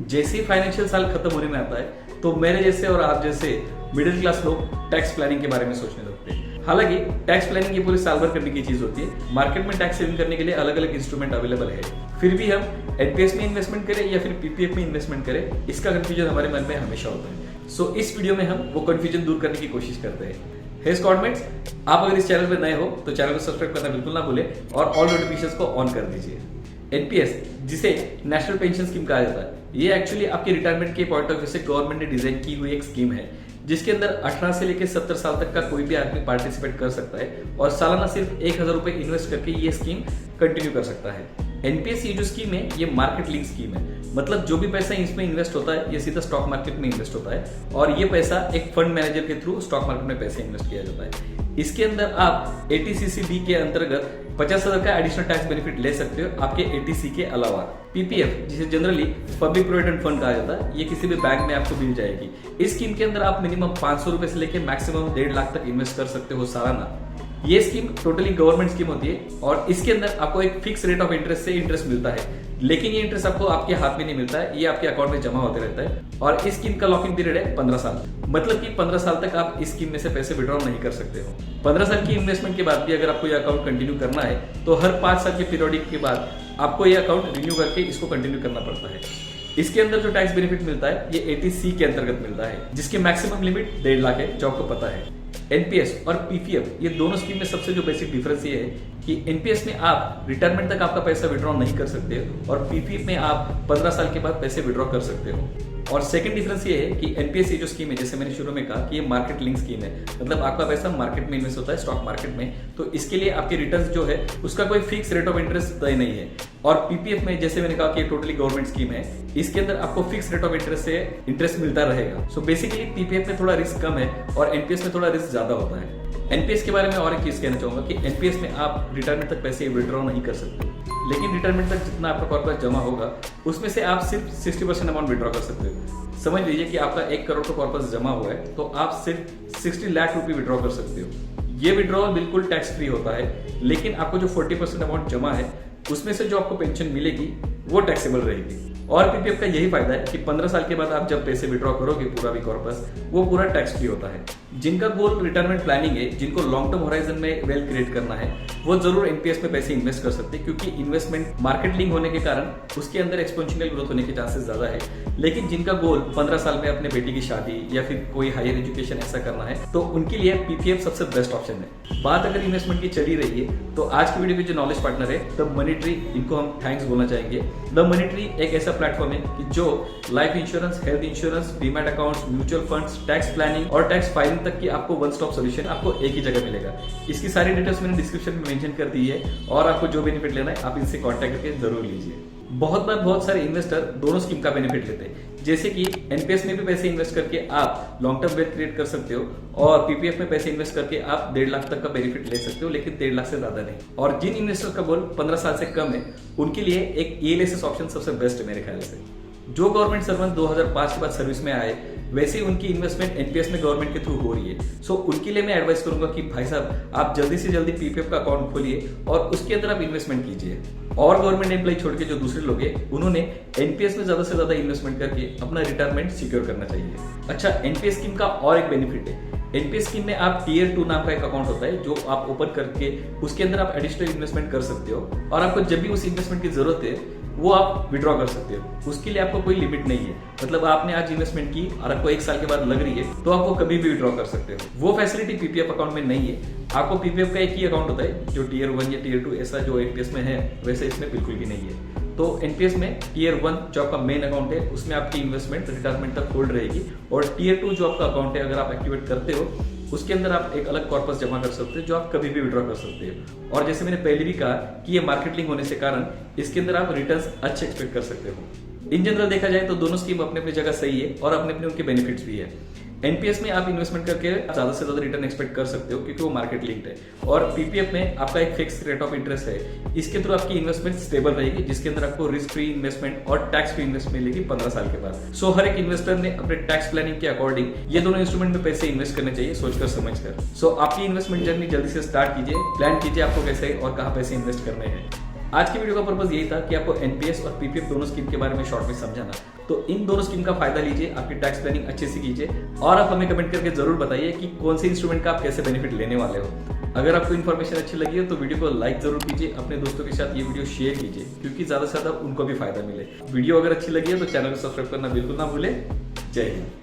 जैसे ही फाइनेंशियल साल खत्म होने में आता है तो मेरे जैसे और आप जैसे मिडिल क्लास लोग टैक्स प्लानिंग के बारे में सोचने लगते हैं। हालांकि टैक्स प्लानिंग ये पूरी साल भर करने की चीज होती है। मार्केट में टैक्स सेविंग करने के लिए अलग अलग इंस्ट्रूमेंट अवेलेबल है, फिर भी हम एनपीएस में इन्वेस्टमेंट करें या फिर पीपीएफ में इन्वेस्टमेंट करें, इसका कंफ्यूजन हमारे मन में हमेशा होता है। सो इस वीडियो में हम वो कंफ्यूजन दूर करने की कोशिश करते हैं। हे स्क्वाडमेट्स, आप अगर इस चैनल पर नए हो तो चैनल को सब्सक्राइब करना बिल्कुल ना भूलें और ऑल नोटिफिकेशंस को ऑन कर दीजिए। एनपीएस, जिसे नेशनल पेंशन स्कीम कहा जाता है, ये एक्चुअली आपके रिटायरमेंट के पॉइंट ऑफ व्यू से गवर्नमेंट ने डिजाइन की हुई एक स्कीम है जिसके अंदर 18 से लेकर 70 साल तक का कोई भी आदमी पार्टिसिपेट कर सकता है और सालाना सिर्फ 1000 रुपए इन्वेस्ट करके ये स्कीम कंटिन्यू कर सकता है। एनपीएस ये जो स्कीम है ये मार्केट लिंक स्कीम है, मतलब जो भी पैसा इसमें इन्वेस्ट होता है ये सीधा स्टॉक मार्केट में इन्वेस्ट होता है और ये पैसा एक फंड मैनेजर के थ्रू स्टॉक मार्केट में पैसे इन्वेस्ट किया जाता है। इसके अंदर आप एटीसीसी के अंतर्गत 50,000 का एडिशनल टैक्स बेनिफिट ले सकते हो आपके एटीसी के अलावा। पीपीएफ, जिसे जनरली पब्लिक प्रोविडेंट फंड कहा जाता है, ये किसी भी बैंक में आपको मिल जाएगी। इस स्कीम के अंदर आप मिनिमम 500 रुपए से लेकर मैक्सिमम 1.5 लाख तक इन्वेस्ट कर सकते हो सालाना। ये स्कीम टोटली गवर्नमेंट स्कीम होती है और इसके अंदर आपको एक फिक्स रेट ऑफ इंटरेस्ट से इंटरेस्ट मिलता है, लेकिन ये इंटरेस्ट आपको आपके हाथ में नहीं मिलता है, ये आपके अकाउंट में जमा होते रहता है। और इस स्कीम का लॉकिंग पीरियड है 15 साल, मतलब कि 15 साल तक आप इस स्कीम में से पैसे विड्रॉ नहीं कर सकते हो। 15 साल की इन्वेस्टमेंट के बाद भी अगर आपको ये अकाउंट कंटिन्यू करना है तो हर 5 साल के पीरियडिक के बाद आपको ये अकाउंट रिन्यू करके इसको कंटिन्यू करना पड़ता है। इसके अंदर जो टैक्स बेनिफिट मिलता है ये एटीसी के अंतर्गत मिलता है, जिसकी मैक्सिमम लिमिट 1.5 लाख है, जो आपको पता है। एनपीएस और पीपीएफ ये दोनों स्कीम में सबसे जो बेसिक डिफरेंस ये है कि एनपीएस में आप रिटायरमेंट तक आपका पैसा विड्रॉ नहीं कर सकते और पीपीएफ में आप 15 साल के बाद पैसे विड्रॉ कर सकते हो। और सेकंड डिफरेंस ये है कि एनपीएस ये जो स्कीम है, जैसे मैंने शुरू में कहा कि ये मार्केट लिंक स्कीम है, मतलब आपका पैसा मार्केट में इन्वेस्ट होता है, स्टॉक मार्केट में, तो इसके लिए आपके रिटर्न्स जो है उसका कोई फिक्स रेट ऑफ इंटरेस्ट तय नहीं है। और पीपीएफ में जैसे मैंने कहा कि ये टोटली गवर्नमेंट स्कीम है, इसके अंदर आपको फिक्स रेट ऑफ इंटरेस्ट से इंटरेस्ट मिलता रहेगा। सो बेसिकली पीपीएफ में थोड़ा रिस्क कम है और एनपीएस में थोड़ा रिस्क ज्यादा होता है। एनपीएस के बारे में और एक चीज कहना चाहूंगा कि एनपीएस में आप रिटायरमेंट तक पैसे विड्रॉ नहीं कर सकते, लेकिन रिटायरमेंट तक जितना आपका कॉर्पस जमा होगा उसमें से आप सिर्फ 60% अमाउंट विड्रॉ कर सकते हो। समझ लीजिए कि आपका 1 करोड़ का कॉर्पस जमा हुआ है तो आप सिर्फ 60 लाख रुपए विड्रॉ कर सकते हो। ये विड्रॉल बिल्कुल टैक्स फ्री होता है, लेकिन आपको जो 40% अमाउंट जमा है उसमें से जो आपको पेंशन मिलेगी वो टैक्सेबल रहेगी। और पीपीएफ का यही फायदा है कि 15 साल के बाद आप जब पैसे विड्रॉ करोगे पूरा भी कॉर्पस, वो पूरा टैक्स फ्री होता है। जिनका गोल रिटायरमेंट प्लानिंग है, जिनको लॉन्ग टर्म होराइजन में वेल्थ क्रिएट करना है, वो जरूर एनपीएस में पैसे इन्वेस्ट कर सकते हैं, क्योंकि इन्वेस्टमेंट मार्केट लिंक होने के कारण उसके अंदर एक्सपोनेंशियल ग्रोथ होने के चांसेस ज्यादा है। लेकिन जिनका गोल 15 साल में अपने बेटी की शादी या फिर कोई हायर एजुकेशन ऐसा करना है, तो उनके लिए पीपीएफ सबसे बेस्ट ऑप्शन है। बात अगर इन्वेस्टमेंट की चली रही है तो आज की वीडियो में जो नॉलेज पार्टनर है द मनी ट्री, इनको हम थैंक्स बोलना चाहेंगे। द मनी ट्री एक ऐसा प्लेटफॉर्म है कि जो life insurance, health insurance, demat accounts, mutual funds, tax planning और टैक्स फाइलिंग तक की आपको वन स्टॉप सोल्यूशन आपको एक ही जगह मिलेगा। इसकी सारी डिटेल्स मैंने डिस्क्रिप्शन में मेंशन कर दी है और आपको जो बेनिफिट लेना है आप इनसे कांटेक्ट करके जरूर लीजिए। बहुत बार बहुत सारे इन्वेस्टर दोनों स्कीम का बेनिफिट लेते हैं, जैसे कि एनपीएस में भी पैसे इन्वेस्ट करके आप लॉन्ग टर्म वेल्थ क्रिएट कर सकते हो और पीपीएफ में पैसे इन्वेस्ट करके आप 1.5 लाख तक का बेनिफिट ले सकते हो, लेकिन 1.5 लाख से ज्यादा नहीं। और जिन इन्वेस्टर का गोल 15 साल से कम है उनके लिए एक ईएलएसएस ऑप्शन सबसे बेस्ट है मेरे ख्याल से। जो गवर्नमेंट सर्वेंट 2005 के बाद सर्विस में आए वैसे ही उनकी इन्वेस्टमेंट एनपीएस में गवर्नमेंट के थ्रू हो रही है। सो उनके लिए मैं एडवाइस करूंगा कि भाई साहब आप जल्दी से जल्दी पीपीएफ का अकाउंट खोलिए और उसके अंदर आप इन्वेस्टमेंट कीजिए। और गवर्नमेंट एम्प्लॉय छोड़ के जो दूसरे लोग हैं उन्होंने एनपीएस में ज्यादा से ज्यादा इन्वेस्टमेंट करके अपना रिटायरमेंट सिक्योर करना चाहिए। अच्छा, एनपीएस स्कीम का और एक बेनिफिट है, एनपीएस स्कीम में आप टीयर 2 नाम का एक अकाउंट होता है जो आप ओपन करके उसके अंदर आप एडिशनल इन्वेस्टमेंट कर सकते हो और आपको जब भी उस इन्वेस्टमेंट की जरूरत है वो आप विड्रॉ कर सकते हो। उसके लिए आपको कोई लिमिट नहीं है, मतलब आपने आज इन्वेस्टमेंट की और आपको 1 साल के बाद लग रही है तो आपको कभी भी विड्रॉ कर सकते हो। वो फैसिलिटी पीपीएफ अकाउंट में नहीं है। आपको पीपीएफ का एक ही अकाउंट होता है जो टीयर 1 या टीयर 2 ऐसा जो एनपीएस में है, वैसे इसमें बिल्कुल भी नहीं है। तो एनपीएस में टीयर 1 जो आपका मेन अकाउंट है उसमें आपकी इन्वेस्टमेंट रिटायरमेंट तक होल्ड रहेगी और टीयर 2 जो आपका अकाउंट है अगर आप एक्टिवेट करते हो उसके अंदर आप एक अलग कॉर्पस जमा कर सकते हो जो आप कभी भी विड्रॉ कर सकते हो। और जैसे मैंने पहले भी कहा कि ये मार्केट लिंक होने से कारण इसके अंदर आप रिटर्न्स अच्छे एक्सपेक्ट कर सकते हो। इन जनरल देखा जाए तो दोनों स्कीम अपने अपनी जगह सही है और अपने अपने उनके बेनिफिट्स भी है। एनपीएस में आप इन्वेस्टमेंट करके ज्यादा से ज्यादा रिटर्न एक्सपेक्ट कर सकते हो क्योंकि वो मार्केट लिंक्ड है, और पीपीएफ में आपका एक फिक्स रेट ऑफ इंटरेस्ट है। इसके थ्रू आपकी इन्वेस्टमेंट स्टेबल रहेगी जिसके अंदर आपको रिस्क फ्री इन्वेस्टमेंट और टैक्स फ्री इन्वेस्टमेंट मिलेगी 15 साल के बाद। सो हर एक इन्वेस्टर ने अपने टैक्स प्लानिंग के अकॉर्डिंग ये दोनों इंस्ट्रूमेंट में पैसे इन्वेस्ट करने चाहिए सोचकर समझकर। सो आपकी इन्वेस्टमेंट जर्नी जल्दी से स्टार्ट कीजिए, प्लान कीजिए आपको कैसे और कहाँ पैसे इन्वेस्ट करने हैं। आज की वीडियो का पर्पज यही था कि आपको एनपीएस और पीपीएफ दोनों स्कीम के बारे में शॉर्ट में समझाना। तो इन दोनों स्कीम का फायदा लीजिए, आपकी टैक्स प्लानिंग अच्छे से कीजिए और आप हमें कमेंट करके जरूर बताइए कि कौन से इंस्ट्रूमेंट का आप कैसे बेनिफिट लेने वाले हो। अगर आपको इन्फॉर्मेशन अच्छी लगी हो तो वीडियो को लाइक जरूर कीजिए, अपने दोस्तों के साथ ये वीडियो शेयर कीजिए क्योंकि ज्यादा से ज्यादा उनको भी फायदा मिले। वीडियो अगर अच्छी लगी है तो चैनल को सब्सक्राइब करना बिल्कुल ना भूले। जय हिंद।